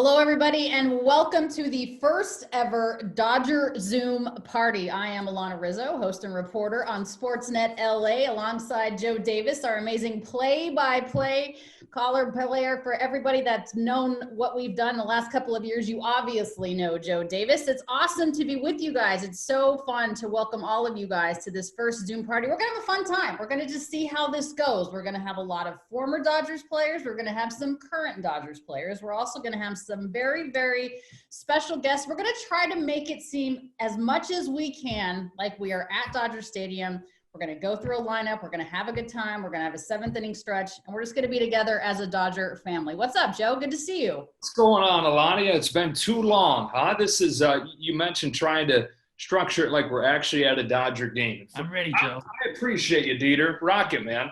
Hello, everybody, and welcome to the first ever Dodger Zoom party. I am Alanna Rizzo, host and reporter on Sportsnet LA, alongside Joe Davis, our amazing play-by-play caller player. For everybody that's known what we've done the last couple of years, you obviously know Joe Davis. It's awesome to be with you guys. It's so fun to welcome all of you guys to this first Zoom party. We're going to have a fun time. We're going to just see how this goes. We're going to have a lot of former Dodgers players. We're going to have some current Dodgers players. We're also going to have some very, very special guests. We're going to try to make it seem as much as we can like we are at Dodger Stadium. We're going to go through a lineup. We're going to have a good time. We're going to have a seventh inning stretch, and we're just going to be together as a Dodger family. What's up, Joe? Good to see you. What's going on, Alanna? It's been too long, huh? This is, you mentioned trying to structure it like we're actually at a Dodger game. I'm ready, Joe. I appreciate you, Dieter. Rock it, man.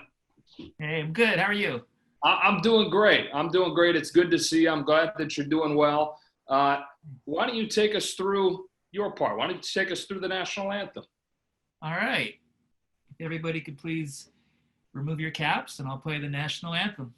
Hey, I'm good. How are you? I'm doing great. It's good to see you. I'm glad that you're doing well. Why don't you take us through your part? Why don't you take us through the national anthem? All right. If everybody could please remove your caps, and I'll play the national anthem.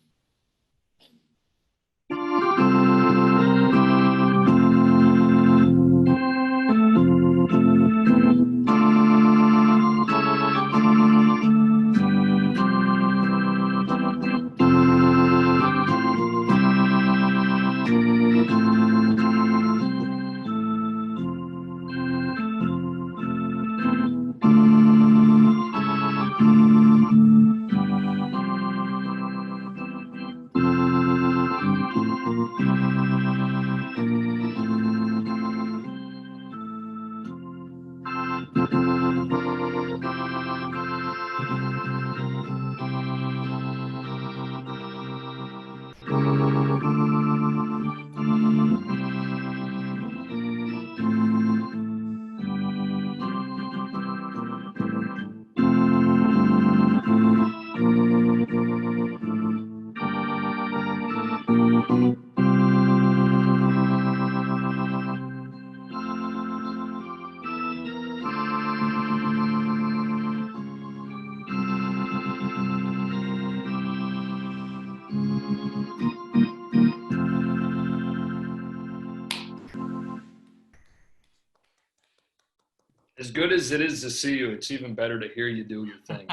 As good as it is to see you, it's even better to hear you do your thing.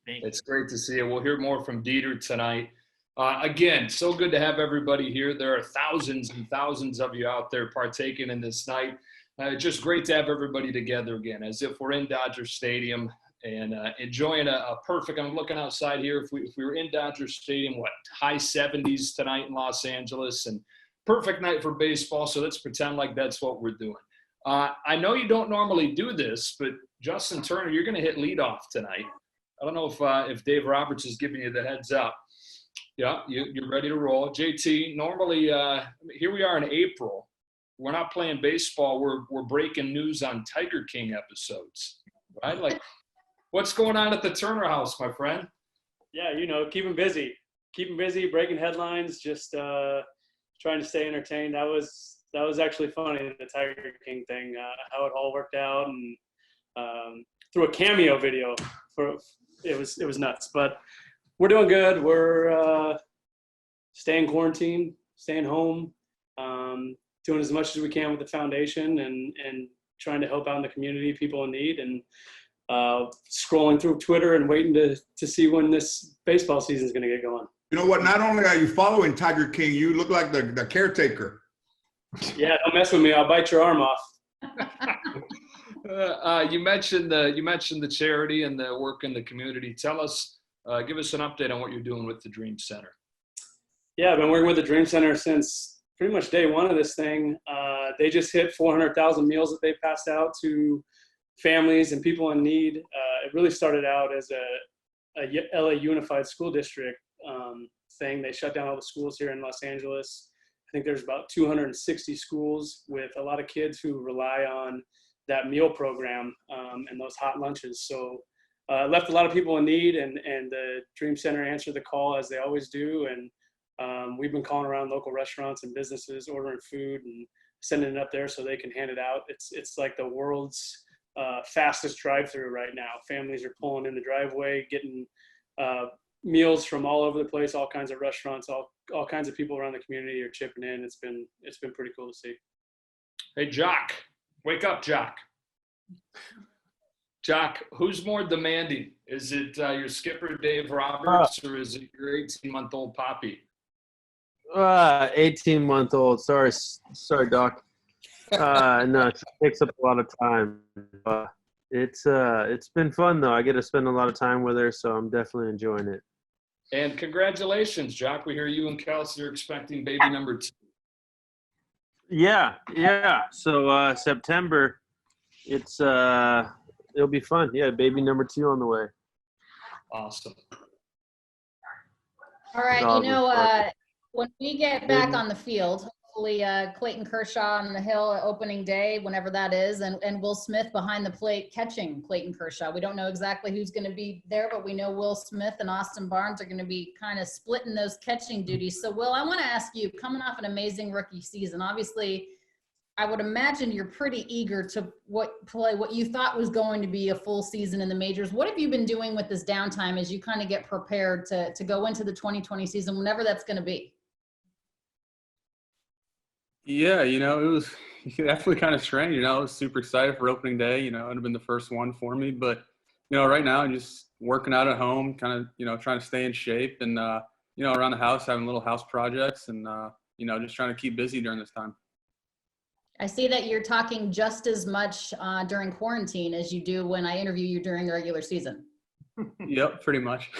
It's great to see you. We'll hear more from Dieter tonight. Again, so good to have everybody here. There are thousands and thousands of you out there partaking in this night. Just great to have everybody together again, as if we're in Dodger Stadium and enjoying a perfect – I'm looking outside here. If we were in Dodger Stadium, high 70s tonight in Los Angeles, and perfect night for baseball, so let's pretend like that's what we're doing. I know you don't normally do this, but Justin Turner, you're going to hit leadoff tonight. I don't know if Dave Roberts is giving you the heads up. Yeah, you're ready to roll. JT, normally here we are in April. We're not playing baseball. We're breaking news on Tiger King episodes, right? Like, what's going on at the Turner house, my friend? Yeah, keep him busy. Keep him busy, breaking headlines, just trying to stay entertained. That was actually funny, the Tiger King thing, how it all worked out, and through a cameo video. It was nuts. But we're doing good. We're staying quarantined, staying home, doing as much as we can with the foundation, and trying to help out in the community, people in need, and scrolling through Twitter and waiting to see when this baseball season is going to get going. You know what? Not only are you following Tiger King, you look like the caretaker. Yeah, don't mess with me. I'll bite your arm off. You mentioned the charity and the work in the community. Tell us, give us an update on what you're doing with the Dream Center. Yeah, I've been working with the Dream Center since pretty much day one of this thing. They just hit 400,000 meals that they passed out to families and people in need. It really started out as a LA Unified School District thing. They shut down all the schools here in Los Angeles. I think there's about 260 schools with a lot of kids who rely on that meal program and those hot lunches. So left a lot of people in need, and the Dream Center answered the call, as they always do. And we've been calling around local restaurants and businesses, ordering food and sending it up there so they can hand it out. It's like the world's fastest drive-through right now. Families are pulling in the driveway, getting meals from all over the place, all kinds of restaurants, all kinds of people around the community are chipping in. It's been pretty cool to see. Hey, Joc, wake up, Joc. Joc, who's more demanding? Is it your skipper, Dave Roberts, or is it your 18-month-old Poppy? 18-month-old. Sorry, Doc. No, it takes up a lot of time. It's been fun though. I get to spend a lot of time with her, so I'm definitely enjoying it. And congratulations, Joc. We hear you and Kelsey are expecting baby number 2. Yeah. So September, it'll be fun. Yeah, baby number 2 on the way. Awesome. All right, when we get back on the field, hopefully Clayton Kershaw on the hill opening day, whenever that is, and Will Smith behind the plate catching Clayton Kershaw. We don't know exactly who's going to be there, but we know Will Smith and Austin Barnes are going to be kind of splitting those catching duties. So, Will, I want to ask you, coming off an amazing rookie season, obviously, I would imagine you're pretty eager to play what you thought was going to be a full season in the majors. What have you been doing with this downtime as you kind of get prepared to go into the 2020 season, whenever that's going to be? Yeah, it was definitely kind of strange. I was super excited for opening day. It would have been the first one for me. But, right now I'm just working out at home, kind of, trying to stay in shape and, around the house, having little house projects and, just trying to keep busy during this time. I see that you're talking just as much during quarantine as you do when I interview you during the regular season. Yep, pretty much.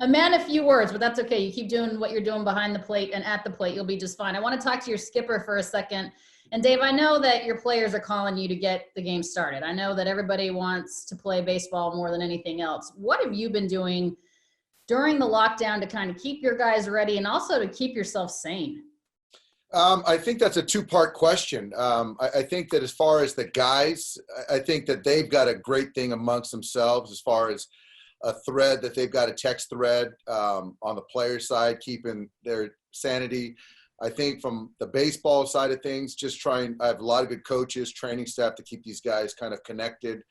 A man of few words, but that's okay. You keep doing what you're doing behind the plate and at the plate. You'll be just fine. I want to talk to your skipper for a second. And Dave, I know that your players are calling you to get the game started. I know that everybody wants to play baseball more than anything else. What have you been doing during the lockdown to kind of keep your guys ready and also to keep yourself sane? I think that's a two-part question. I think that as far as the guys, I think that they've got a great thing amongst themselves as far as a thread that they've got, a text thread on the player side, keeping their sanity. I think from the baseball side of things, I have a lot of good coaches, training staff to keep these guys kind of connected.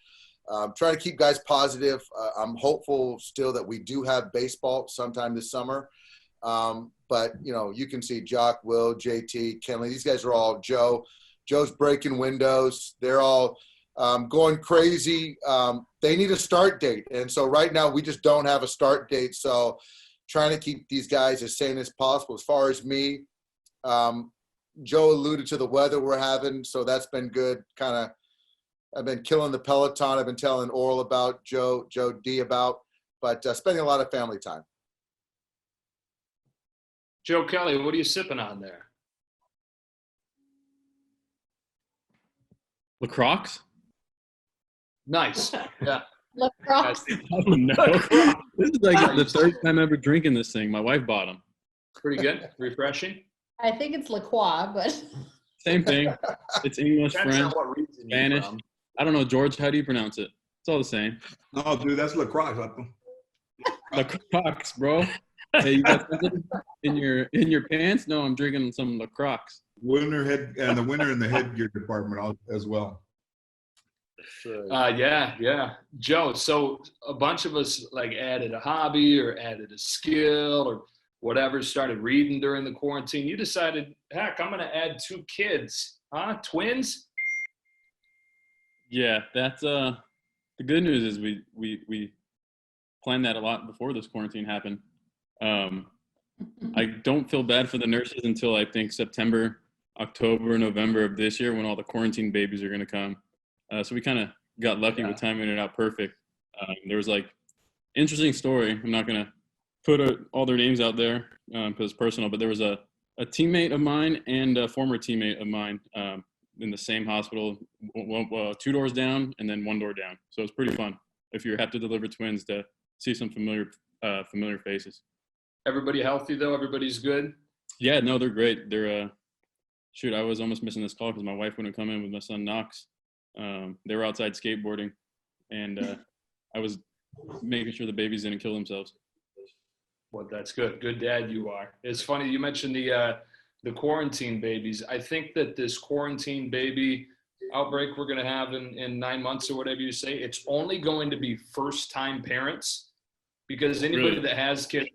Trying to keep guys positive. I'm hopeful still that we do have baseball sometime this summer. But, you can see Joc, Will, JT, Kenley. These guys are all Joe's breaking windows. They're all going crazy. They need a start date. And so right now we just don't have a start date. So trying to keep these guys as sane as possible. As far as me, Joe alluded to the weather we're having. So that's been good. I've been killing the Peloton. I've been telling Orel about, Joe D about, but spending a lot of family time. Joe Kelly, what are you sipping on there? LaCroix? Nice. Yeah. LaCroix. I don't know. This is like the third time ever drinking this thing. My wife bought them. Pretty good. Refreshing. I think it's La Croix, but Same thing. It's English, Depends on French, what region you're Spanish. from. I don't know, George. How do you pronounce it? It's all the same. No, dude, that's lacrosse. LaCroix, bro. Hey, you got something in your pants? No, I'm drinking some LaCroix. Winner in the headgear department as well. Yeah. Joe, so a bunch of us added a hobby or added a skill or whatever, started reading during the quarantine. You decided, heck, I'm going to add 2 kids. Huh? Twins? Yeah, that's the good news is we planned that a lot before this quarantine happened. I don't feel bad for the nurses until I think September, October, November of this year when all the quarantine babies are going to come. So we kind of got lucky with timing it out perfect. There was interesting story. I'm not going to put all their names out there because it's personal, but there was a teammate of mine and a former teammate of mine in the same hospital, 2 doors down and then 1 door down. So it's pretty fun if you have to deliver twins to see some familiar faces. Everybody healthy, though? Everybody's good? Yeah, no, they're great. They're I was almost missing this call because my wife wouldn't come in with my son Knox. They were outside skateboarding, and I was making sure the babies didn't kill themselves. Well, that's good. Good dad you are. It's funny you mentioned the quarantine babies. I think that this quarantine baby outbreak we're going to have in 9 months or whatever you say, it's only going to be first-time parents because anybody Really? that has kids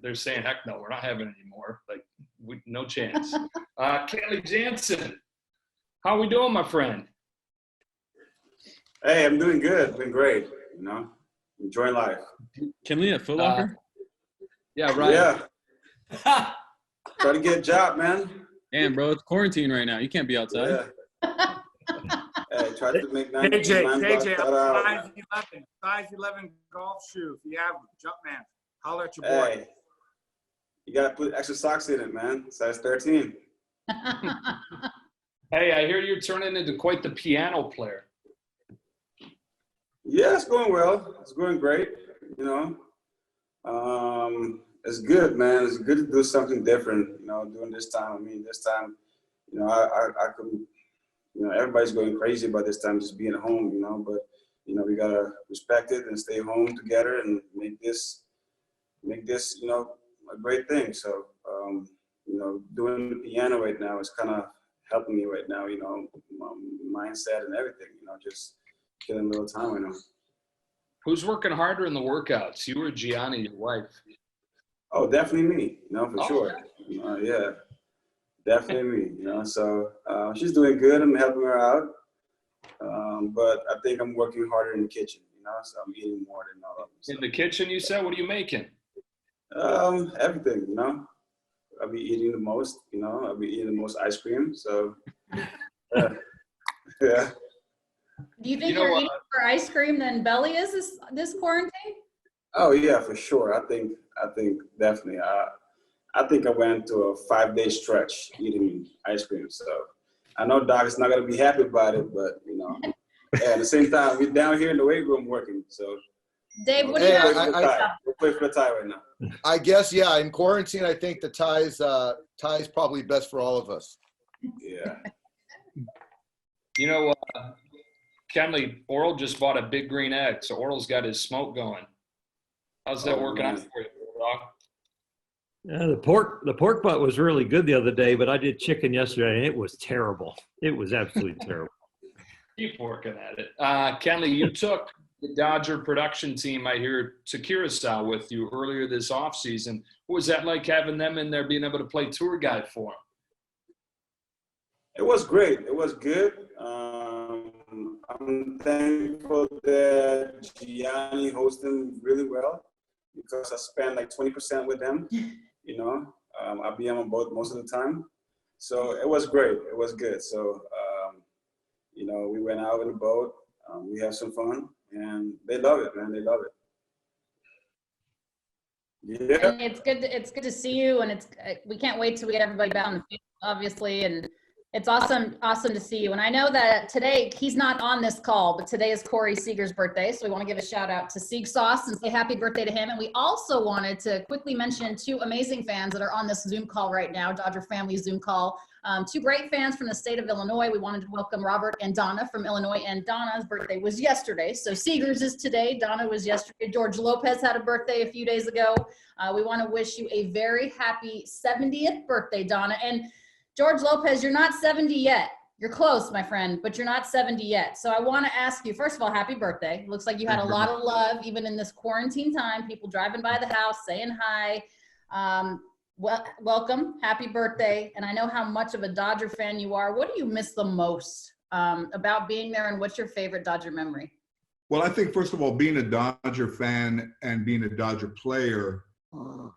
they're saying, heck no, we're not having it anymore. Like, no chance. Kenley Jansen, how we doing, my friend? Hey, I'm doing good. Been great. Enjoying life. Kenley at Foot Locker? Yeah, right. Yeah. Try to get a job, man. Damn, bro, it's quarantine right now. You can't be outside. Yeah. Hey, try to make KJ, $9 size 11 golf shoe. If you have them, Jumpman, holler at your boy. Hey, you gotta put extra socks in it, man. Size 13. Hey, I hear you're turning into quite the piano player. Yeah, it's going well. It's going great. It's good, man. It's good to do something different. During this time. I mean, this time, I couldn't. Everybody's going crazy about this time, just being at home. But we gotta respect it and stay home together and make this, a great thing. So, doing the piano right now is kind of helping me right now. My mindset and everything. Just getting a little time right now. Who's working harder in the workouts, you or Gianni, your wife? Oh, definitely me. For sure. Yeah, definitely me. So she's doing good. I'm helping her out. But I think I'm working harder in the kitchen. So I'm eating more than all of them. So. In the kitchen, you said? What are you making? Everything. I'll be eating the most. I'll be eating the most ice cream. So yeah. Do you think you're eating more ice cream than Belly is this quarantine? Oh yeah, for sure. I think definitely. I think I went to a 5-day stretch eating ice cream. So I know Doc is not gonna be happy about it, but at the same time, we're down here in the weight room working. So Dave, what do you we're playing for the tie right now. I guess, yeah, in quarantine, I think the tie's probably best for all of us. Yeah. Kenley, Orel just bought a big green egg, so Orel's got his smoke going. How's that working out for you, Doc? Yeah, the pork butt was really good the other day, but I did chicken yesterday, and it was terrible. It was absolutely terrible. Keep working at it. Kenley, you took the Dodger production team, I hear, to Curacao with you earlier this offseason. What was that like having them in there, being able to play tour guide for them? It was great. It was good. I'm thankful that Gianni hosted really well because I spent like 20% with them. I'll be on a boat most of the time. So it was great. It was good. So, we went out in the boat. We had some fun, and they love it, man. They love it. Yeah. And it's good to see you, and we can't wait till we get everybody back on the field, obviously, and it's awesome to see you. And I know that today, he's not on this call, but today is Corey Seager's birthday. So we want to give a shout out to Sieg Sauce and say happy birthday to him. And we also wanted to quickly mention 2 amazing fans that are on this Zoom call right now, Dodger family Zoom call. 2 great fans from the state of Illinois. We wanted to welcome Robert and Donna from Illinois, and Donna's birthday was yesterday. So Seager's is today. Donna was yesterday. George Lopez had a birthday a few days ago. We want to wish you a very happy 70th birthday, Donna. And George Lopez, you're not 70 yet. You're close, my friend, but you're not 70 yet. So I want to ask you, first of all, happy birthday. Looks like you had a lot of love, even in this quarantine time, people driving by the house, saying hi. Welcome, happy birthday. And I know how much of a Dodger fan you are. What do you miss the most about being there, and what's your favorite Dodger memory? Well, I think, first of all, being a Dodger fan and being a Dodger player,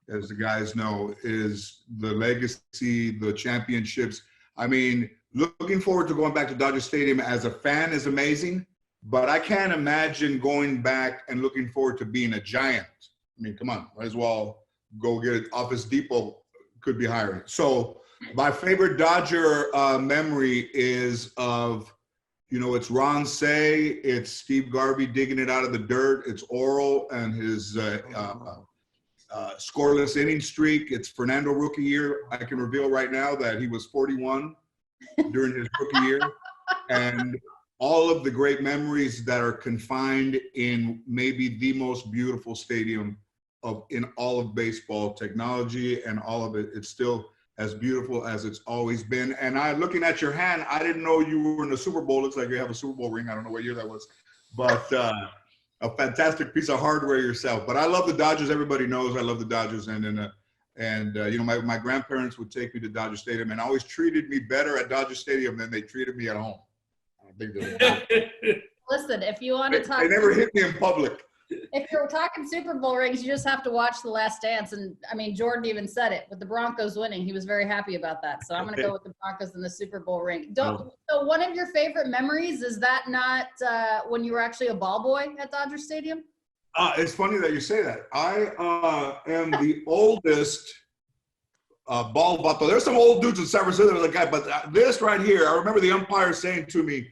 as the guys know, is the legacy, the championships. I mean, looking forward to going back to Dodger Stadium as a fan is amazing, but I can't imagine going back and looking forward to being a Giant. I mean, come on, might as well go get it. Office Depot could be hired. So my favorite Dodger memory is of, it's Ron Say, it's Steve Garvey digging it out of the dirt, it's Orel and his scoreless inning streak. It's Fernando rookie year. I can reveal right now that he was 41 during his rookie year. And all of the great memories that are confined in maybe the most beautiful stadium in all of baseball, technology and all of it. It's still as beautiful as it's always been. And looking at your hand, I didn't know you were in the Super Bowl. Looks like you have a Super Bowl ring. I don't know what year that was. But a fantastic piece of hardware yourself. But I love the Dodgers. Everybody knows I love the Dodgers. And you know, my grandparents would take me to Dodger Stadium and always treated me better at Dodger Stadium than they treated me at home. I think Listen, if you want to talk, they never hit me in public. if you're talking Super Bowl rings, you just have to watch The Last Dance. And I mean, Jordan even said it with the Broncos winning. He was very happy about that. So I'm going to go with the Broncos in the Super Bowl ring. So one of your favorite memories, is that not when you were actually a ball boy at Dodger Stadium? It's funny that you say that. I am the oldest ball vato. There's some old dudes in San Francisco, like guy, but this right here, I remember the umpire saying to me,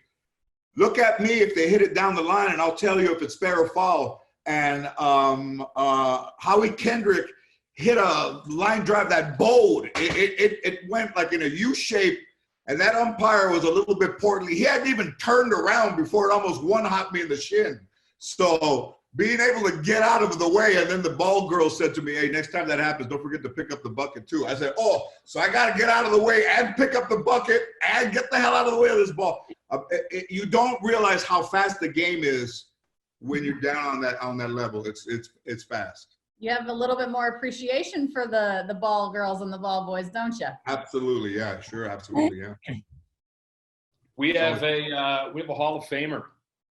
"Look at me if they hit it down the line, and I'll tell you if it's fair or foul." And Howie Kendrick hit a line drive that bowled. It went like in a U shape, and that umpire was a little bit portly. He hadn't even turned around before it almost one-hopped me in the shin. So being able to get out of the way, and then the ball girl said to me, "Hey, next time that happens, don't forget to pick up the bucket too." I said, "Oh, so I got to get out of the way and pick up the bucket and get the hell out of the way of this ball." You don't realize how fast the game is when you're down on that level. It's fast. You have a little bit more appreciation for the ball girls and the ball boys, don't you? Absolutely, yeah, sure, absolutely, yeah. We have a Hall of Famer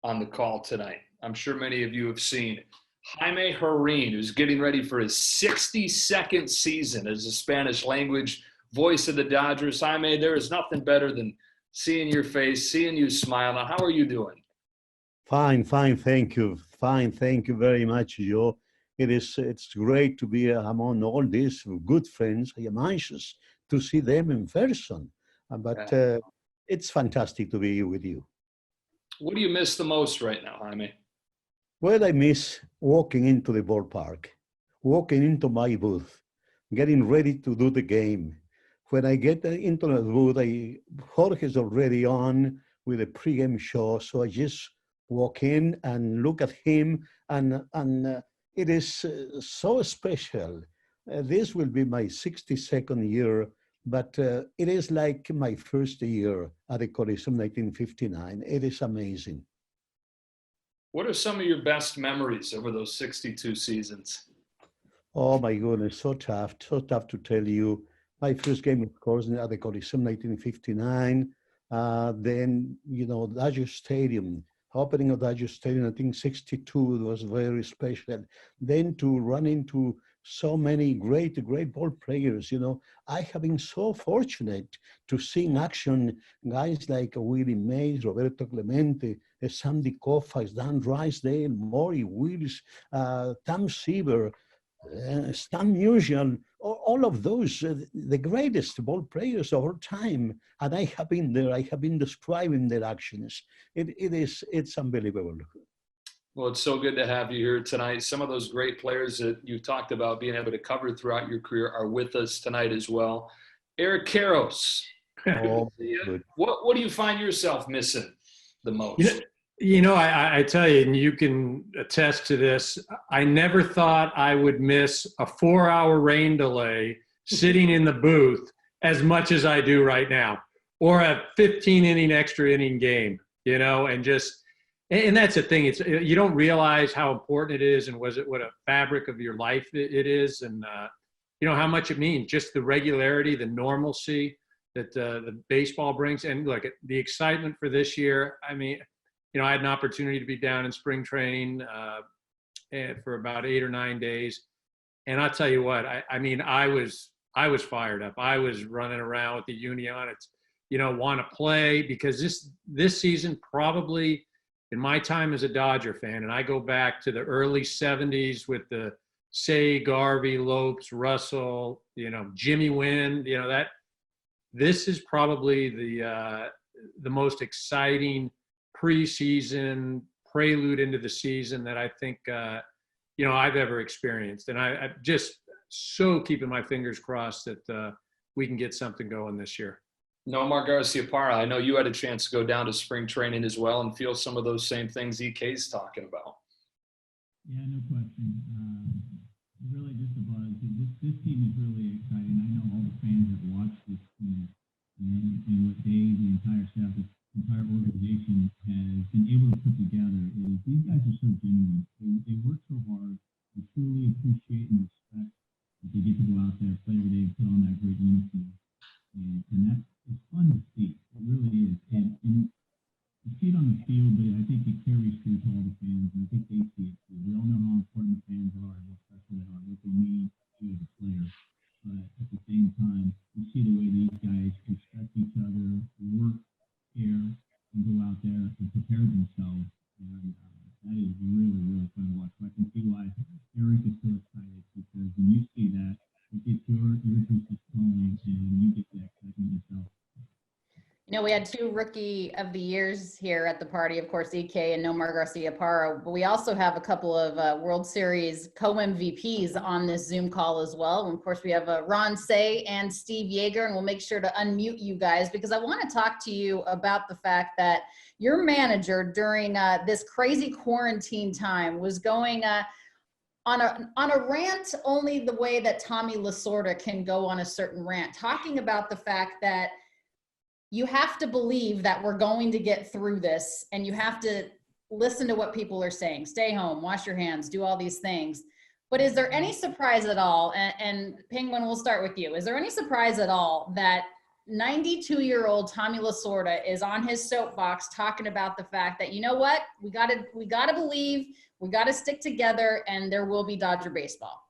on the call tonight. I'm sure many of you have seen Jaime Jarrín, who's getting ready for his 62nd season as a Spanish language voice of the Dodgers. Jaime, there is nothing better than seeing your face, seeing you smile. Now, how are you doing? Fine, thank you. Fine, thank you very much, Joe. It's great to be among all these good friends. I am anxious to see them in person, but it's fantastic to be with you. What do you miss the most right now, Jaime? Well, I miss walking into the ballpark, walking into my booth, getting ready to do the game. When I get into the booth, Jorge's already on with a pregame show, so I just walk in and look at him, and it is so special. This will be my 62nd year, but it is like my first year at the Coliseum 1959. It is amazing. What are some of your best memories over those 62 seasons? Oh my goodness, so tough to tell you. My first game, of course, at the Coliseum 1959. Then, you know, Dodger Stadium, opening of Dodger Stadium, I think 62 was very special. Then to run into so many great ball players, you know. I have been so fortunate to see in action guys like Willie Mays, Roberto Clemente, Sandy Koufax, Dan Drysdale, Maury Wills, Tom Seaver, Stan Musial, all of those, the greatest ball players of our time. And I have been there, I have been describing their actions. It's unbelievable. Well, it's so good to have you here tonight. Some of those great players that you talked about being able to cover throughout your career are with us tonight as well. Eric Karros, what do you find yourself missing the most? You know, I tell you, and you can attest to this, I never thought I would miss a 4-hour rain delay sitting in the booth as much as I do right now, or a 15-inning extra inning game, you know, and that's the thing. You don't realize how important it is, and what a fabric of your life it is, and you know how much it means. Just the regularity, the normalcy that the baseball brings, and look at the excitement for this year. I mean, you know, I had an opportunity to be down in spring training for about 8 or 9 days, and I'll tell you what. I mean, I was fired up. I was running around with the Union. It's, you know, want to play, because this season probably, in my time as a Dodger fan, and I go back to the early 70s with the Say, Garvey, Lopes, Russell, you know, Jimmy Wynn, you know, this is probably the most exciting preseason prelude into the season that I think, you know, I've ever experienced. And I just so keeping my fingers crossed that we can get something going this year. Nomar Garciaparra, I know you had a chance to go down to spring training as well and feel some of those same things EK's talking about. Yeah, no question. Really just a buzz. This team is really exciting. I know all the fans that watch this team and what Dave and the entire staff entire organization has been able to put together is these guys are so genuine. They work so hard. They truly appreciate and respect that they get to go out there, play every day, and put on that great uniform. And that is fun to see. It really is. And you see it on the field, but I think it carries through to all the fans, and I think they see it too. We all know how important the fans are, how special they are, what they mean to you as a player. But at the same time, you see the way these guys respect each other, work, care, and go out there and prepare themselves. And that is really, really fun to watch. So I can see why Eric is so excited, because when you see that, it gets your juices flowing, and you get that excitement yourself. You know, we had 2 Rookie of the Years here at the party, of course, EK and Nomar Garciaparra, but we also have a couple of World Series co-MVPs on this Zoom call as well. And of course, we have Ron Say and Steve Yeager, and we'll make sure to unmute you guys because I want to talk to you about the fact that your manager during this crazy quarantine time was going on a rant only the way that Tommy Lasorda can go on a certain rant, talking about the fact that you have to believe that we're going to get through this, and you have to listen to what people are saying. Stay home, wash your hands, do all these things. But is there any surprise at all, and Penguin, we'll start with you. Is there any surprise at all that 92-year-old Tommy Lasorda is on his soapbox talking about the fact that, you know what, we gotta believe, we gotta stick together, and there will be Dodger baseball?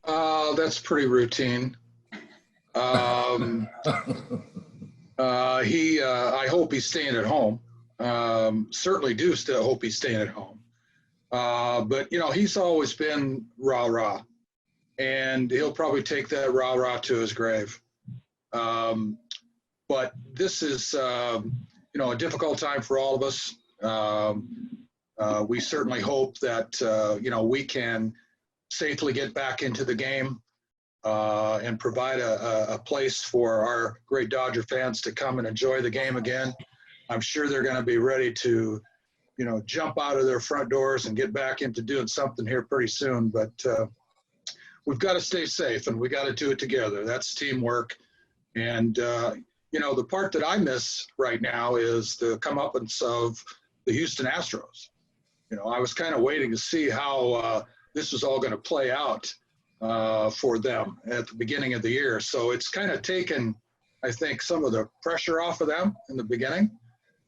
That's pretty routine. I hope he's staying at home. Certainly do still hope he's staying at home. But, you know, he's always been rah-rah, and he'll probably take that rah-rah to his grave. But this is, you know, a difficult time for all of us. We certainly hope that, you know, we can safely get back into the game. And provide a place for our great Dodger fans to come and enjoy the game again. I'm sure they're going to be ready to, you know, jump out of their front doors and get back into doing something here pretty soon. But we've got to stay safe, and we got to do it together. That's teamwork. And, you know, the part that I miss right now is the comeuppance of the Houston Astros. You know, I was kind of waiting to see how this was all going to play out for them at the beginning of the year. So it's kind of taken, I think, some of the pressure off of them in the beginning.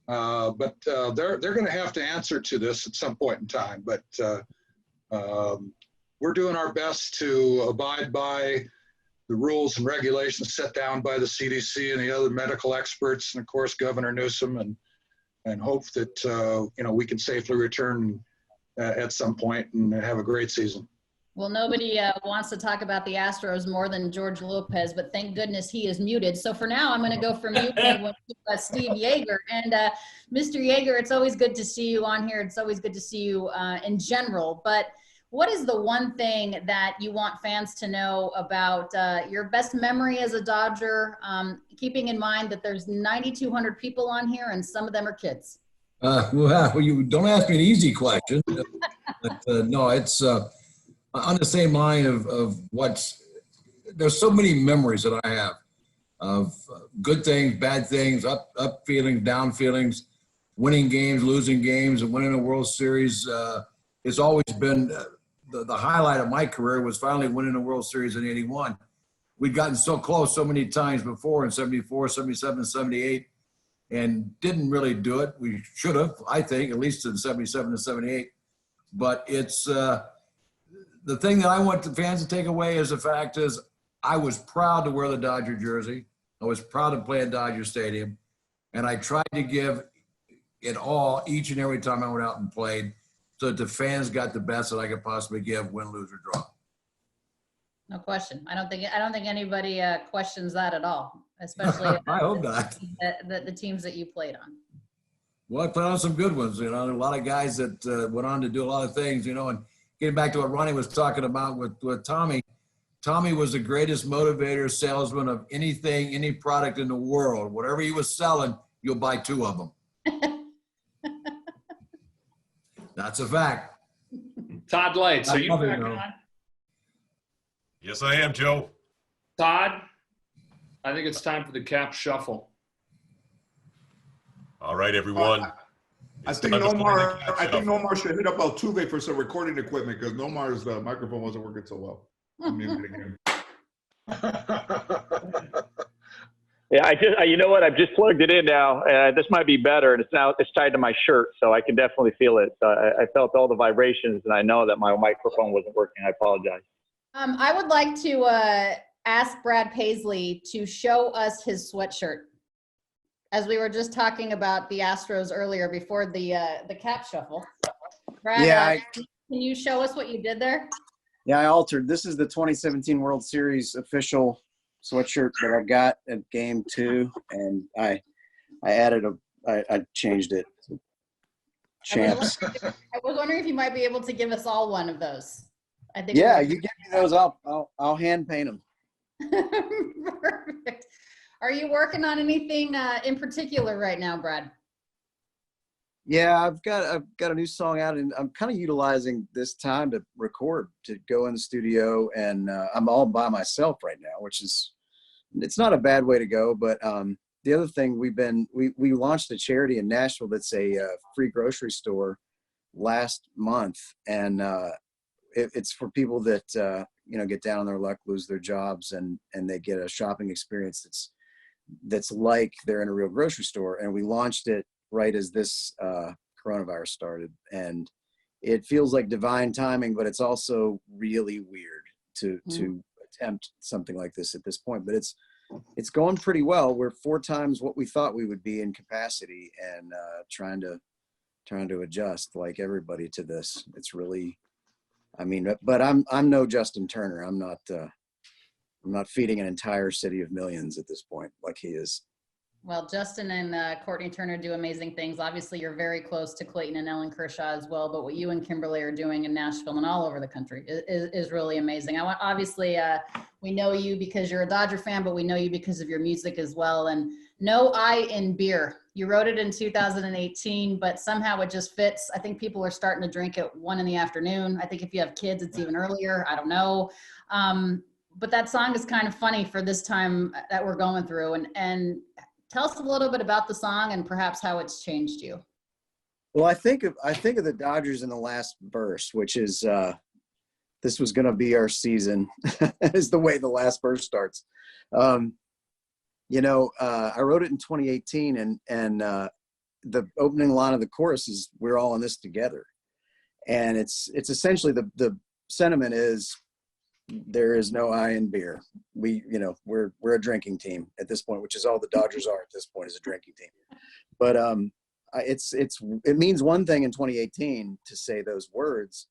But they're going to have to answer to this at some point in time. But we're doing our best to abide by the rules and regulations set down by the CDC and the other medical experts, and of course Governor Newsom, and hope that you know, we can safely return at some point and have a great season. Well, nobody wants to talk about the Astros more than George Lopez, but thank goodness he is muted. So for now, I'm going to go from you to Steve Yeager. And Mr. Yeager, it's always good to see you on here. It's always good to see you in general. But what is the one thing that you want fans to know about your best memory as a Dodger, keeping in mind that there's 9,200 people on here and some of them are kids? Well, you don't ask me an easy question. But, no, it's on the same line of there's so many memories that I have of good things, bad things, up feelings, down feelings, winning games, losing games, and winning a World Series. It's always been the highlight of my career was finally winning a World Series in '81. We'd gotten so close so many times before in '74, '77, '78, and didn't really do it. We should have, I think, at least in '77 and '78. But it's the thing that I want the fans to take away is the fact is I was proud to wear the Dodger jersey. I was proud to play at Dodger Stadium. And I tried to give it all each and every time I went out and played so that the fans got the best that I could possibly give, win, lose, or draw. No question. I don't think anybody questions that at all, especially I hope not. The teams that you played on. Well, I played on some good ones. You know, a lot of guys that went on to do a lot of things, you know, and getting back to what Ronnie was talking about with Tommy, Tommy was the greatest motivator, salesman of anything, any product in the world. Whatever he was selling, you'll buy 2 of them. That's a fact. Todd Lights, are you back on? Yes, I am, Joe. Todd, I think it's time for the cap shuffle. All right, everyone. I think Nomar should hit up Altuve for some recording equipment because Nomar's microphone wasn't working so well. I'm muting him. Yeah, you know what? I've just plugged it in now. This might be better, and it's tied to my shirt, so I can definitely feel it. I felt all the vibrations, and I know that my microphone wasn't working. I apologize. I would like to ask Brad Paisley to show us his sweatshirt, as we were just talking about the Astros earlier before the cap shuffle. Brad, yeah, can you show us what you did there? Yeah, I altered. This is the 2017 World Series official sweatshirt that I got at Game 2, and I added I changed it. Champs. I was wondering if you might be able to give us all one of those. I think. Yeah, you give me those. I'll hand paint them. Perfect. Are you working on anything in particular right now, Brad? Yeah, I've got a new song out, and I'm kind of utilizing this time to record, to go in the studio, and I'm all by myself right now, which is, it's not a bad way to go. But the other thing, we launched a charity in Nashville that's a free grocery store last month, and it's for people that get down on their luck, lose their jobs, and they get a shopping experience that's like they're in a real grocery store. And we launched it right as this coronavirus started, and it feels like divine timing, but it's also really weird to attempt something like this at this point. But it's going pretty well. We're 4 times what we thought we would be in capacity, and trying to adjust like everybody to this. It's really, but I'm no Justin Turner. I'm not feeding an entire city of millions at this point like he is. Well, Justin and Courtney Turner do amazing things. Obviously, you're very close to Clayton and Ellen Kershaw as well, but what you and Kimberly are doing in Nashville and all over the country is really amazing. Obviously, we know you because you're a Dodger fan, but we know you because of your music as well. And No I in Beer. You wrote it in 2018, but somehow it just fits. I think people are starting to drink at 1 PM. I think if you have kids, it's even earlier. I don't know. But that song is kind of funny for this time that we're going through. And tell us a little bit about the song and perhaps how it's changed you. Well, I think of the Dodgers in the last verse, which is this was going to be our season, is the way the last verse starts. I wrote it in 2018, and the opening line of the chorus is "We're all in this together," and it's essentially the sentiment is, there is no I in beer. We're a drinking team at this point, which is all the Dodgers are at this point, is a drinking team. But it means one thing in 2018 to say those words.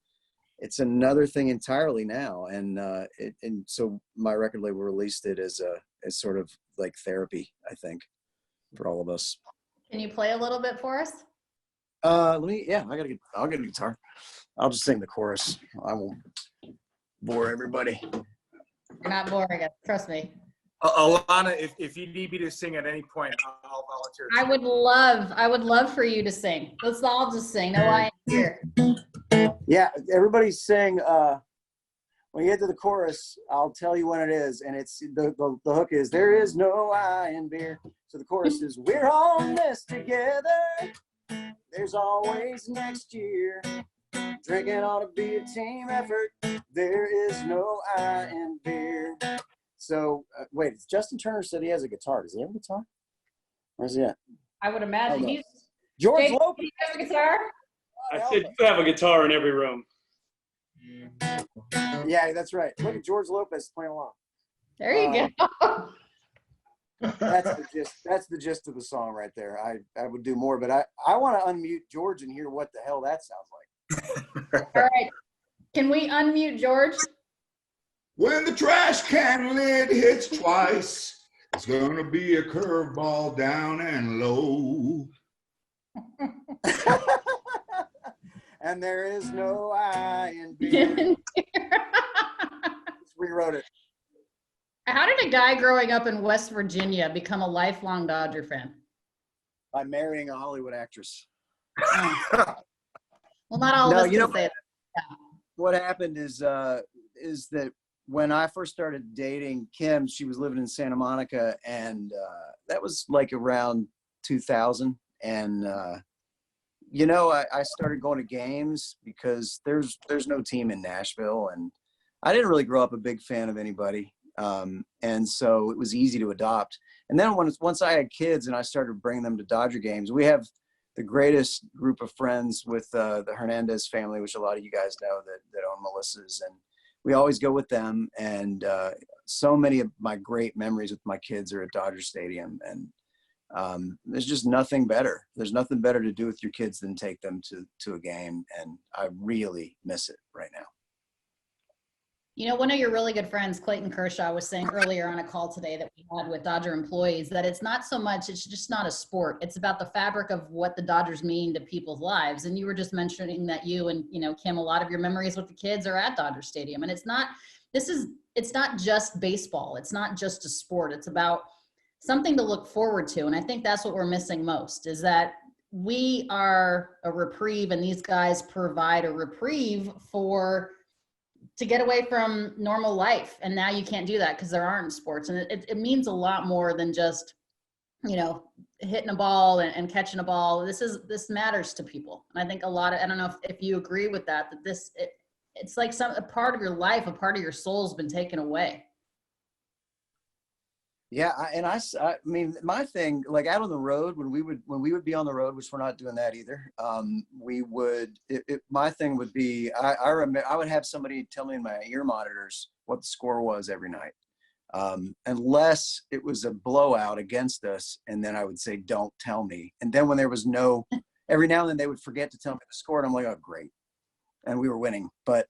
It's another thing entirely now, and so my record label released it as sort of like therapy, I think, for all of us. Can you play a little bit for us? I'll get a guitar. I'll just sing the chorus. I won't bore everybody. You're not boring us, trust me. Alanna, if you need me to sing at any point, I'll volunteer. I would love for you to sing. Let's all just sing. No I in Beer. Yeah, everybody sing. When you get to the chorus, I'll tell you when it is, and it's the hook is, there is no I in beer. So the chorus is, we're all in this together. There's always next year. Drinking ought to be a team effort. There is no I in beer. So wait, Justin Turner said he has a guitar. Does he have a guitar? Where's he at? I would imagine he's George Jake, Lopez. do you have a guitar? I said you have a guitar in every room. Yeah, that's right. Look at George Lopez playing along. There you go. That's the gist of the song right there. I would do more, but I want to unmute George and hear what the hell that sounds like. All right. Can we unmute George? When the trash can lid hits twice, it's gonna be a curveball down and low. And there is no I in beer. Rewrote it. How did a guy growing up in West Virginia become a lifelong Dodger fan? By marrying a Hollywood actress. Well, not all of us can say that. Yeah. What happened is that when I first started dating Kim, she was living in Santa Monica, and that was like around 2000. And you know, I started going to games because there's no team in Nashville, and I didn't really grow up a big fan of anybody. And so it was easy to adopt. And then once I had kids and I started bringing them to Dodger games, we have the greatest group of friends with the Hernandez family, which a lot of you guys know that own Melissa's, and we always go with them. And so many of my great memories with my kids are at Dodger Stadium. And there's just nothing better. There's nothing better to do with your kids than take them to a game. And I really miss it right now. You know, one of your really good friends, Clayton Kershaw, was saying earlier on a call today that we had with Dodger employees that it's not so much, it's just not a sport. It's about the fabric of what the Dodgers mean to people's lives. And you were just mentioning that you and, you know, Kim, a lot of your memories with the kids are at Dodger Stadium. And it's not just baseball. It's not just a sport. It's about something to look forward to. And I think that's what we're missing most, is that we are a reprieve and these guys provide a reprieve to get away from normal life. And now you can't do that because there aren't sports. And it means a lot more than just, you know, hitting a ball and catching a ball. This matters to people. And I think I don't know if you agree with that it's like a part of your life, a part of your soul's been taken away. Yeah, I mean, my thing, like out on the road, when we would be on the road, which we're not doing that either. My thing would be, I remember I would have somebody tell me in my ear monitors what the score was every night, unless it was a blowout against us, and then I would say, "Don't tell me." And then when there was every now and then they would forget to tell me the score, and I'm like, "Oh, great," and we were winning. But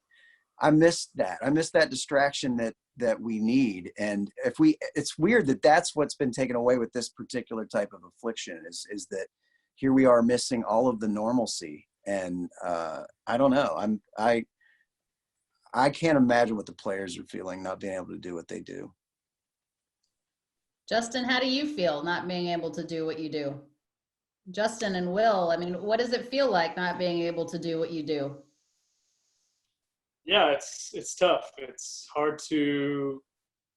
I missed that. I missed that distraction that we need. And it's weird that that's what's been taken away with this particular type of affliction is that here we are missing all of the normalcy. And I don't know. I can't imagine what the players are feeling not being able to do what they do. Justin, how do you feel not being able to do what you do? Justin and Will, I mean, what does it feel like not being able to do what you do? Yeah, it's tough. It's hard to,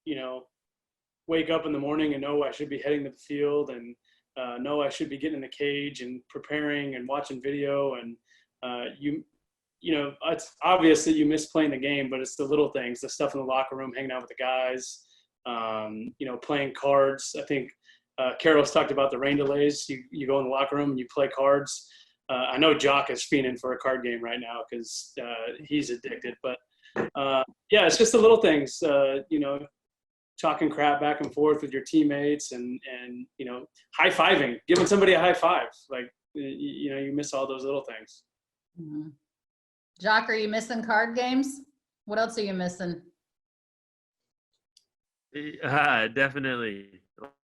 you know, wake up in the morning and know I should be heading to the field and know I should be getting in the cage and preparing and watching video. And you know, it's obvious that you miss playing the game, but it's the little things, the stuff in the locker room, hanging out with the guys, you know, playing cards. I think Karros talked about the rain delays. You go in the locker room and you play cards. I know Joc is fiending for a card game right now because he's addicted. But, yeah, it's just the little things, you know, talking crap back and forth with your teammates and you know, high-fiving, giving somebody a high five. Like, you know, you miss all those little things. Mm-hmm. Joc, are you missing card games? What else are you missing? Definitely.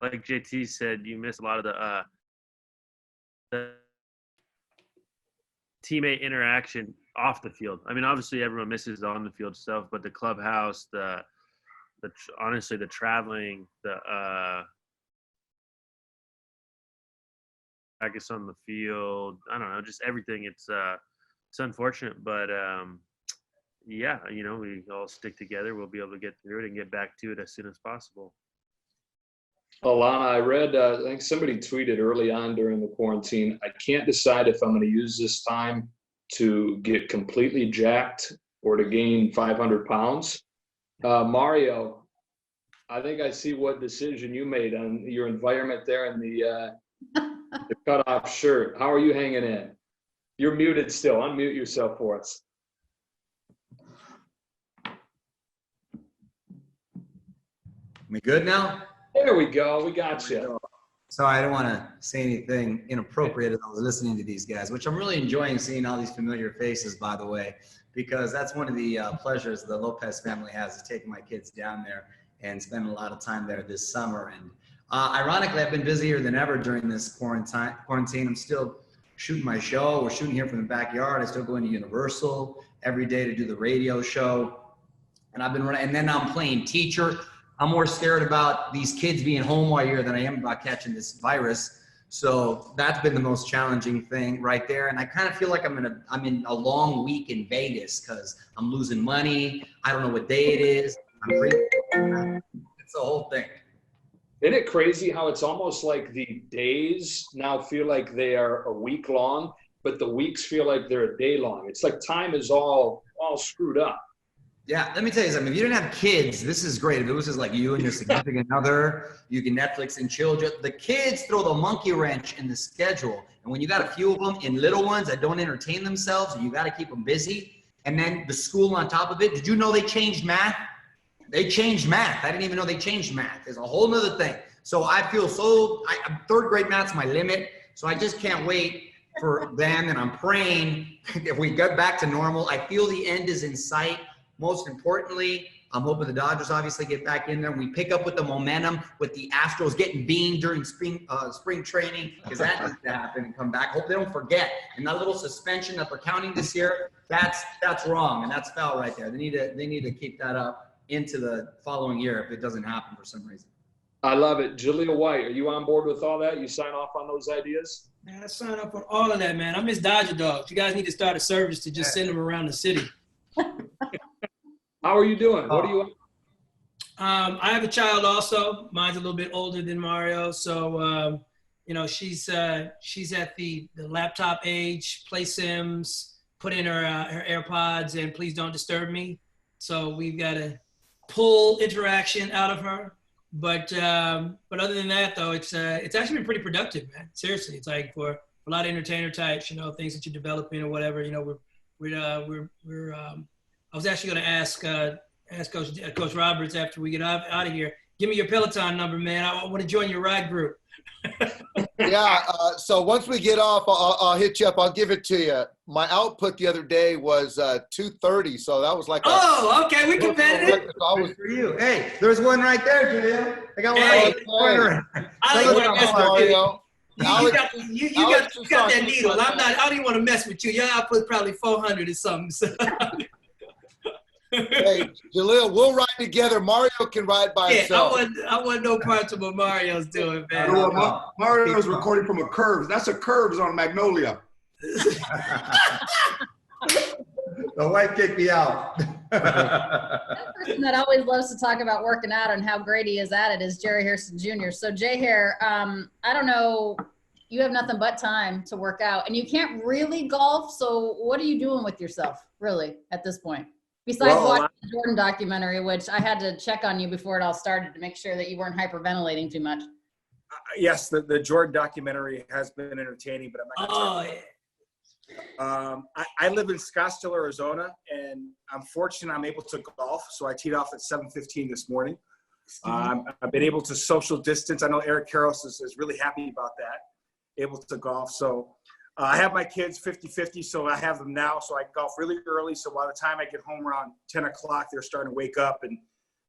Like JT said, you miss a lot of the teammate interaction off the field. I mean, obviously everyone misses on the field stuff, but the clubhouse, honestly, the traveling, I guess on the field, I don't know, just everything. It's unfortunate, but yeah, you know, we all stick together. We'll be able to get through it and get back to it as soon as possible. Alanna, I read, I think somebody tweeted early on during the quarantine, I can't decide if I'm going to use this time to get completely jacked or to gain 500 pounds. Mario, I think I see what decision you made on your environment there in the cutoff shirt. How are you hanging in? You're muted still. Unmute yourself for us. We good now? There we go. We got you. So I don't want to say anything inappropriate as I was listening to these guys, which I'm really enjoying seeing all these familiar faces, by the way, because that's one of the pleasures the Lopez family has, is taking my kids down there and spending a lot of time there this summer. And ironically, I've been busier than ever during this quarantine. I'm still shooting my show. We're shooting here from the backyard. I still go into Universal every day to do the radio show. And I've been running, and then I'm playing teacher. I'm more scared about these kids being home all year than I am about catching this virus. So that's been the most challenging thing right there. And I kind of feel like I'm in a long week in Vegas because I'm losing money. I don't know what day it is. It's the whole thing. Isn't it crazy how it's almost like the days now feel like they are a week long, but the weeks feel like they're a day long? It's like time is all screwed up. Yeah, let me tell you something. If you didn't have kids, this is great. If it was just like you and your significant other, you can Netflix and chill. The kids throw the monkey wrench in the schedule. And when you got a few of them and little ones that don't entertain themselves, you got to keep them busy. And then the school on top of it. Did you know they changed math? They changed math. I didn't even know they changed math. There's a whole nother thing. So I feel third grade math's my limit. So I just can't wait for them. And I'm praying if we get back to normal. I feel the end is in sight. Most importantly, I'm hoping the Dodgers obviously get back in there. We pick up with the momentum with the Astros getting beamed during spring training, because that needs to happen and come back. Hope they don't forget. And that little suspension that they're counting this year, that's wrong, and that's foul right there. They need to keep that up into the following year if it doesn't happen for some reason. I love it. Jaleel White, are you on board with all that? You sign off on those ideas? Man, I sign up on all of that, man. I miss Dodger dogs. You guys need to start a service to just send them around the city. How are you doing? What are you? I have a child also. Mine's a little bit older than Mario, so she's at the laptop age. Play Sims, put in her AirPods, and please don't disturb me. So we've got to pull interaction out of her. But other than that, though, it's actually been pretty productive, man. Seriously, it's like for a lot of entertainer types, things that you're developing or whatever. I was actually going to ask Coach Roberts after we get out of here. Give me your Peloton number, man. I want to join your ride group. Yeah. So once we get off, I'll hit you up. I'll give it to you. My output the other day was 230. So that was like. Okay. We competitive. Good for you. Hey, there's one right there, Jaleel. I got one right there. I don't want to mess with you. You got that needle. I don't even want to mess with you. Your output's probably 400 or something. So. Hey, Jaleel, we'll ride together. Mario can ride by himself. I want no parts of what Mario's doing, man. Mario's recording from a curve. That's a curve on Magnolia. The white kicked me out. That person that always loves to talk about working out and how great he is at it is Jerry Hairston Jr. So, Jay Hair, I don't know, you have nothing but time to work out, and you can't really golf. So what are you doing with yourself, really, at this point? Besides watching the Jordan documentary, which I had to check on you before it all started to make sure that you weren't hyperventilating too much. Yes, the Jordan documentary has been entertaining, but I'm not gonna I live in Scottsdale, Arizona, and I'm fortunate I'm able to golf. So I teed off at 7:15 this morning. I've been able to social distance. I know Eric Karros is really happy about that, able to golf. So I have my kids 50-50, so I have them now. So I golf really early. So by the time I get home around 10 o'clock, they're starting to wake up, and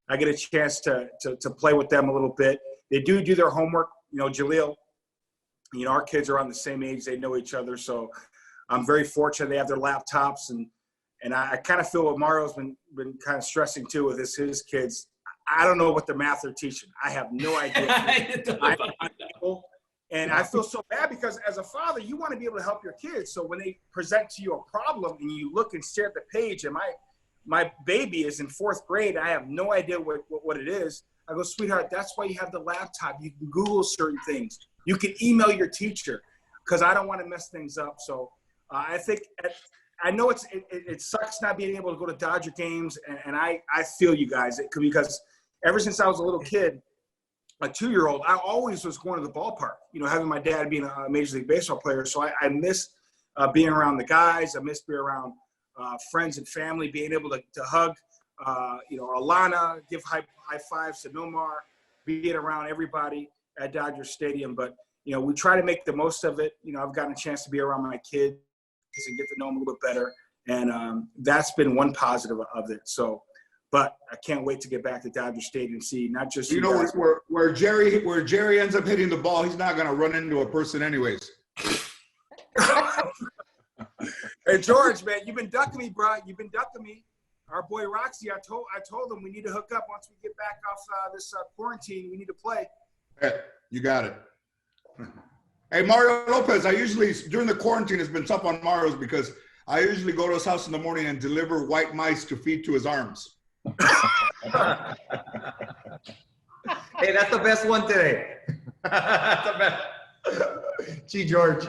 I get a chance to play with them a little bit. They do their homework. Jaleel, our kids are on the same age. They know each other. So I'm very fortunate they have their laptops. And I kind of feel what Mario's been kind of stressing too with his kids. I don't know what the math they're teaching. I have no idea. And I feel so bad because as a father, you want to be able to help your kids. So when they present to you a problem and you look and stare at the page, and my baby is in 4th grade, I have no idea what it is. I go, sweetheart, that's why you have the laptop. You can Google certain things. You can email your teacher, because I don't want to mess things up. So I think I know it sucks not being able to go to Dodger games, and I feel you guys because ever since I was a little kid, a 2-year-old, I always was going to the ballpark, having my dad being a Major League Baseball player. So I miss being around the guys. I miss being around friends and family, being able to hug, Alanna, give high fives to Nomar, being around everybody at Dodger Stadium. But, we try to make the most of it. I've gotten a chance to be around my kids and get to know them a little bit better. And that's been one positive of it. So, but I can't wait to get back to Dodger Stadium and see not just where Jerry ends up hitting the ball, he's not going to run into a person anyways. Hey George, man, you've been ducking me, bro. You've been ducking me. Our boy Roxy, I told him we need to hook up once we get back off this quarantine. We need to play. Yeah, you got it. Hey, Mario Lopez, I usually, during the quarantine, it's been tough on Mario's because I usually go to his house in the morning and deliver white mice to feed to his arms. Hey, that's the best one today. That's the best. Gee, George.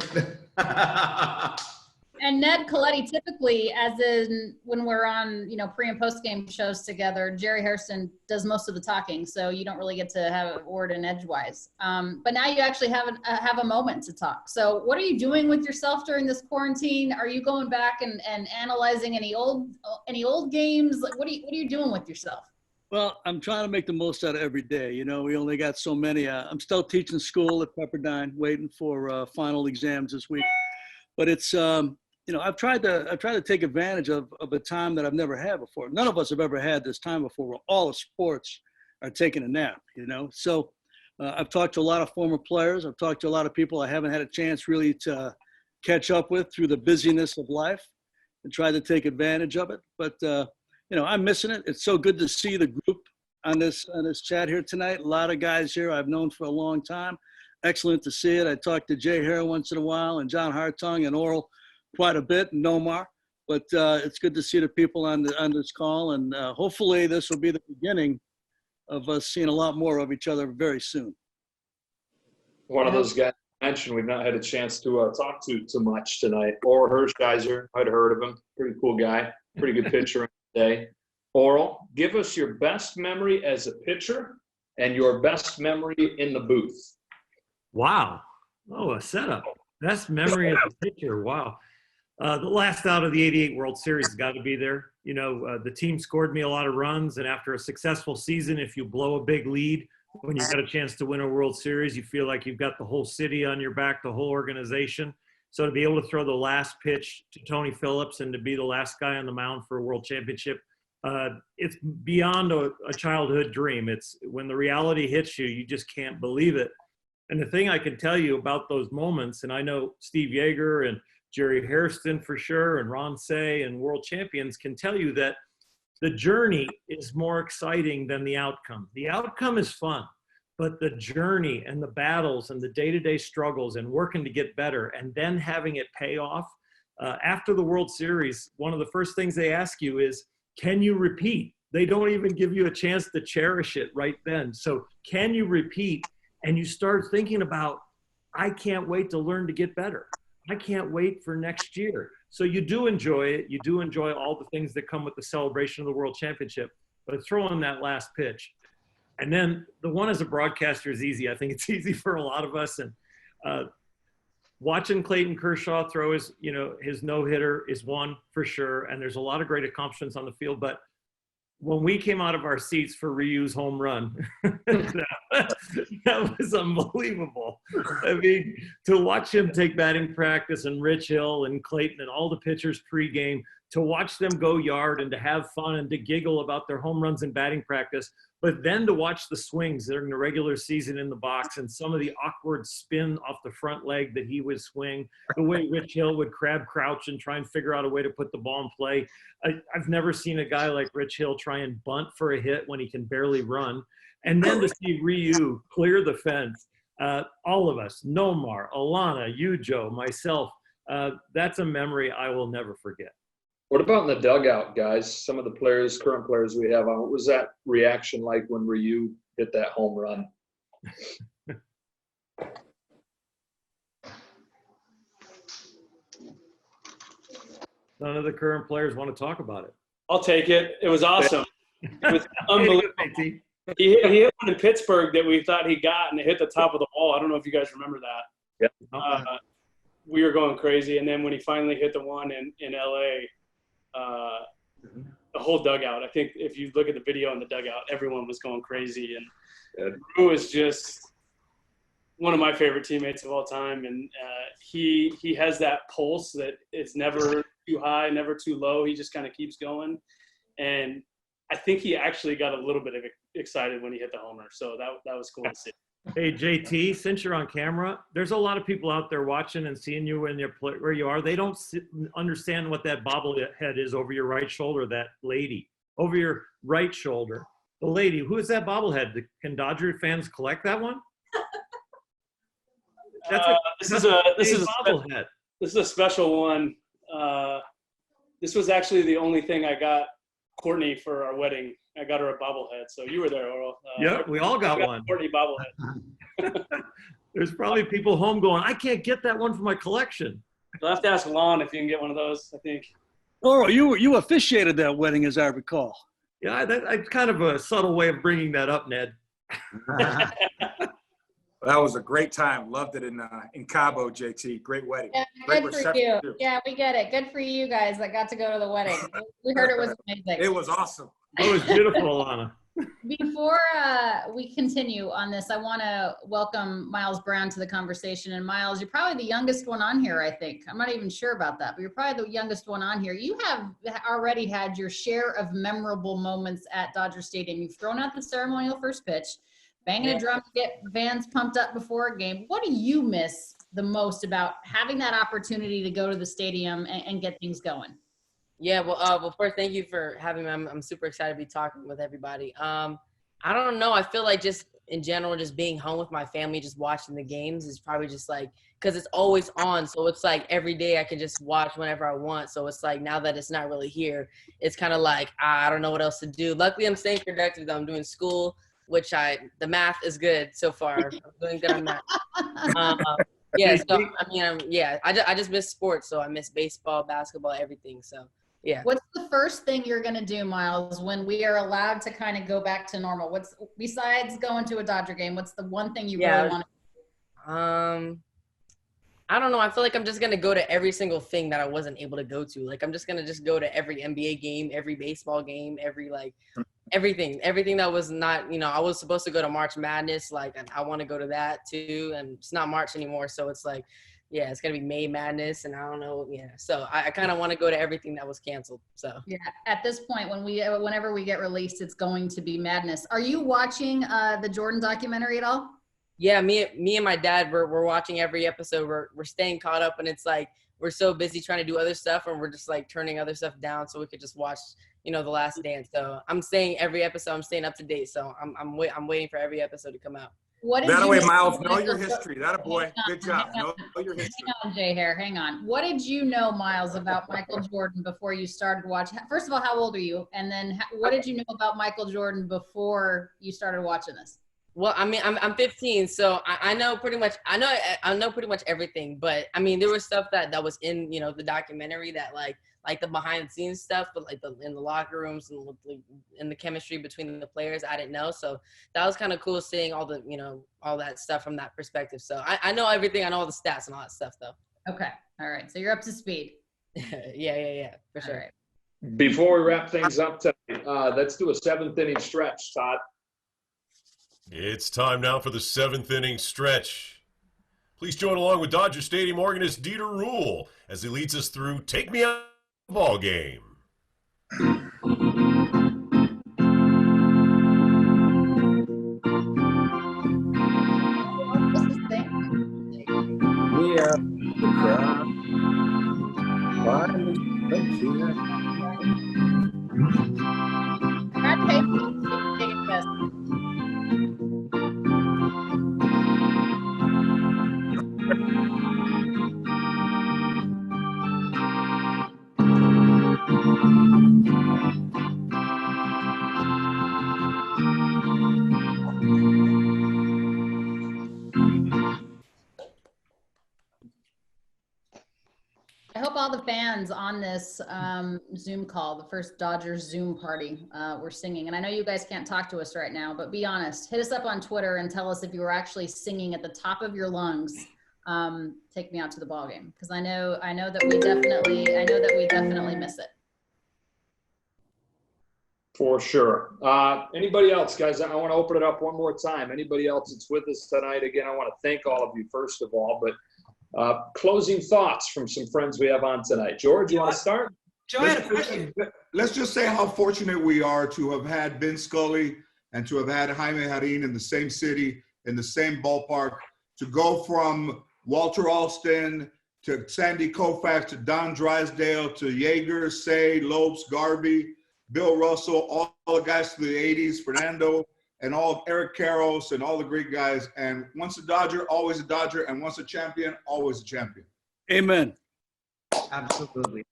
And Ned Colletti, typically, as in when we're on, pre and post game shows together, Jerry Hairston does most of the talking, so you don't really get to have a word in edgewise. But now you actually have a moment to talk. So what are you doing with yourself during this quarantine? Are you going back and analyzing any old games? Like, what are you doing with yourself? Well, I'm trying to make the most out of every day. We only got so many. I'm still teaching school at Pepperdine, waiting for final exams this week. But it's I've tried to take advantage of a time that I've never had before. None of us have ever had this time before where all the sports are taking a nap, So I've talked to a lot of former players. I've talked to a lot of people I haven't had a chance really to catch up with through the busyness of life and try to take advantage of it. But, I'm missing it. It's so good to see the group on this chat here tonight. A lot of guys here I've known for a long time. Excellent to see it. I talk to Jay Hare once in a while and John Hartung and Orel quite a bit, and Nomar, but it's good to see the people on this call, and hopefully this will be the beginning of us seeing a lot more of each other very soon. One of those guys I mentioned we've not had a chance to talk to too much tonight. Orel Hershiser, I'd heard of him. Pretty cool guy, pretty good pitcher today. Orel, give us your best memory as a pitcher and your best memory in the booth. Wow. Oh, a setup. Best memory as a pitcher. Wow. The last out of the '88 World Series has got to be there. The team scored me a lot of runs, and after a successful season, if you blow a big lead, when you got a chance to win a World Series, you feel like you've got the whole city on your back, the whole organization. So to be able to throw the last pitch to Tony Phillips and to be the last guy on the mound for a World Championship, it's beyond a childhood dream. It's when the reality hits you, you just can't believe it. And the thing I can tell you about those moments, and I know Steve Yeager and Jerry Hairston for sure, and Ron Say and world champions can tell you that the journey is more exciting than the outcome. The outcome is fun, but the journey and the battles and the day-to-day struggles and working to get better and then having it pay off. After the World Series, one of the first things they ask you is, can you repeat? They don't even give you a chance to cherish it right then. So can you repeat? And you start thinking about, I can't wait to learn to get better. I can't wait for next year. So you do enjoy it. You do enjoy all the things that come with the celebration of the World Championship, but throw in that last pitch. And then the one as a broadcaster is easy. I think it's easy for a lot of us. And watching Clayton Kershaw throw his no-hitter is one for sure. And there's a lot of great accomplishments on the field, but when we came out of our seats for Ryu's home run, that was unbelievable. I mean, to watch him take batting practice and Rich Hill and Clayton and all the pitchers pregame, to watch them go yard and to have fun and to giggle about their home runs and batting practice, but then to watch the swings during the regular season in the box and some of the awkward spin off the front leg that he would swing, the way Rich Hill would crab crouch and try and figure out a way to put the ball in play. I've never seen a guy like Rich Hill try and bunt for a hit when he can barely run. And then to see Ryu clear the fence, all of us, Nomar, Alanna, you, Joe, myself, that's a memory I will never forget. What about in the dugout, guys? Some of the players, current players we have on, what was that reaction like when Ryu hit that home run? None of the current players want to talk about it. I'll take it. It was awesome. It was unbelievable. He hit one in Pittsburgh that we thought he got, and it hit the top of the wall. I don't know if you guys remember that. Yeah. We were going crazy, and then when he finally hit the one in L.A., the whole dugout, I think if you look at the video in the dugout, everyone was going crazy. And Drew is just one of my favorite teammates of all time. And he has that pulse that it's never too high, never too low. He just kind of keeps going. And I think he actually got a little bit excited when he hit the homer. So that was cool to see. Hey, JT, since you're on camera, there's a lot of people out there watching and seeing you when where you are. They don't understand what that bobblehead is over your right shoulder, that lady. Over your right shoulder. The lady, who is that bobblehead? Can Dodger fans collect that one? This is a special one. This was actually the only thing I got Courtney for our wedding. I got her a bobblehead. So you were there, Orel. Yeah, we all got one. Courtney bobblehead. There's probably people home going, I can't get that one for my collection. You'll have to ask Lon if you can get one of those, I think. Oh, you officiated that wedding, as I recall. Yeah, that's kind of a subtle way of bringing that up, Ned. That was a great time. Loved it in Cabo, JT. Great wedding. Yeah, Great good for reception, you. too. Yeah, we get it. Good for you guys that got to go to the wedding. We heard it was amazing. It was awesome. It was beautiful, Alanna. Before we continue on this, I want to welcome Miles Brown to the conversation. And Miles, you're probably the youngest one on here, I think. I'm not even sure about that, but you're probably the youngest one on here. You have already had your share of memorable moments at Dodger Stadium. You've thrown out the ceremonial first pitch, banging a drum to get fans pumped up before a game. What do you miss the most about having that opportunity to go to the stadium and get things going? Yeah, well, first, thank you for having me. I'm super excited to be talking with everybody. I don't know. I feel like just in general, just being home with my family, just watching the games is probably just like, because it's always on. So it's like every day I can just watch whenever I want. So it's like now that it's not really here, it's kind of like, I don't know what else to do. Luckily, I'm staying productive, though. I'm doing school, which the math is good so far. I'm doing good on that. Yeah, so I mean, I just miss sports. So I miss baseball, basketball, everything. So. Yeah. What's the first thing you're going to do, Miles, when we are allowed to kind of go back to normal? What's, besides going to a Dodger game, what's the one thing you really want to do? I don't know. I feel like I'm just going to go to every single thing that I wasn't able to go to. Like, I'm just going to just go to every NBA game, every baseball game, every, like, everything that was not, I was supposed to go to March Madness. Like, and I want to go to that too. And it's not March anymore. So it's like, yeah, it's going to be May Madness, and I don't know. Yeah, so I kind of want to go to everything that was canceled. So yeah, at this point, whenever we get released, it's going to be madness. Are you watching the Jordan documentary at all? Yeah, me and my dad, we're watching every episode. We're staying caught up, and it's like we're so busy trying to do other stuff, and we're just like turning other stuff down so we could just watch, The Last Dance. So I'm staying every episode. I'm staying up to date. So I'm waiting for every episode to come out. That way, Miles, know your history. That a boy. Good job. Know your history. Hang on, Jay Hare. Hang on. What did you know, Miles, about Michael Jordan before you started watching? First of all, how old are you? And then what did you know about Michael Jordan before you started watching this? Well, I mean, I'm 15, so I know pretty much. I know pretty much everything. But I mean, there was stuff that was in the documentary that like the behind the scenes stuff, but like in the locker rooms and in the chemistry between the players, I didn't know. So that was kind of cool seeing all the all that stuff from that perspective. So I know everything. I know all the stats and all that stuff though. Okay, all right. So you're up to speed. yeah, for sure. Right. Before we wrap things up tonight, let's do a 7th inning stretch, Todd. It's time now for the 7th inning stretch. Please join along with Dodger Stadium organist Dieter Rule as he leads us through Take Me Out of the Ball Game. We are the crowd. Brad Paisley, take a guess. I hope all the fans on this Zoom call, the first Dodgers Zoom party, were singing. And I know you guys can't talk to us right now, but be honest. Hit us up on Twitter and tell us if you were actually singing at the top of your lungs. Take me out to the ball game, because I know that we definitely miss it. For sure. Anybody else, guys? I want to open it up one more time. Anybody else that's with us tonight? Again, I want to thank all of you first of all, but closing thoughts from some friends we have on tonight. George, you want to start? Joe had a question. Let's just say how fortunate we are to have had Vin Scully and to have had Jaime Jarrín in the same city, in the same ballpark, to go from Walter Alston to Sandy Koufax to Don Drysdale to Yeager, Say, Lopez, Garvey, Bill Russell, all the guys to the 80s, Fernando, and all Eric Karros and all the great guys. And once a Dodger, always a Dodger, and once a champion, always a champion. Amen. Absolutely.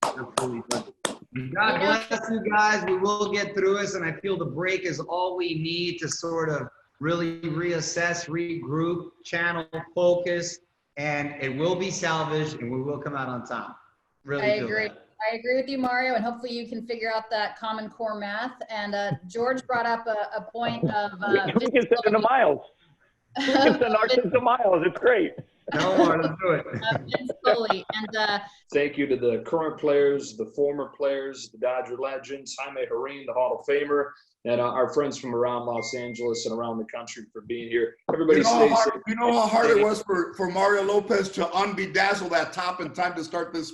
God bless you guys. We will get through this, and I feel the break is all we need to sort of really reassess, regroup, channel, focus, and it will be salvaged, and we will come out on top. Really I feel agree. that. I agree with you, Mario, and hopefully you can figure out that Common Core math. And George brought up a point of we can send it to Miles. We can send our kids to Miles. It's great. No more, let's do it. Vin Scully. And Thank you to the current players, the former players, the Dodger legends, Jaime, Jarrín, the Hall of Famer, and our friends from around Los Angeles and around the country for being here. Everybody stay safe. You know how hard it was for Mario Lopez to unbedazzle that top in time to start this.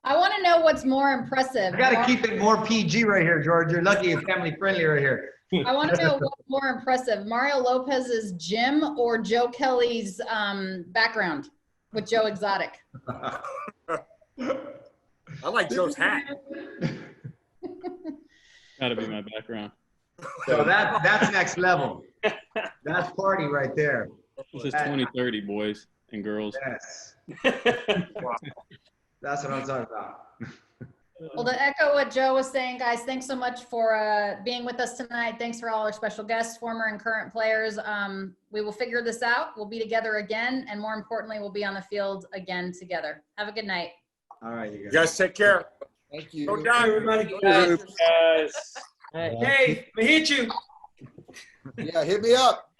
I want to know what's more impressive. I got to keep it more PG right here, George. You're lucky it's family friendly right here. I want to know what's more impressive, Mario Lopez's gym or Joe Kelly's background with Joe Exotic? I like Joe's hat. Gotta be my background. So that's next level. That's party right there. This is 2030, boys and girls. Yes. That's what I'm talking about. Well, to echo what Joe was saying, guys, thanks so much for being with us tonight. Thanks for all our special guests, former and current players. We will figure this out. We'll be together again, and more importantly, we'll be on the field again together. Have a good night. All right, You guys take care. Thank you. Go down. Everybody. Guys. Hey, we hit you. Yeah, hit me up.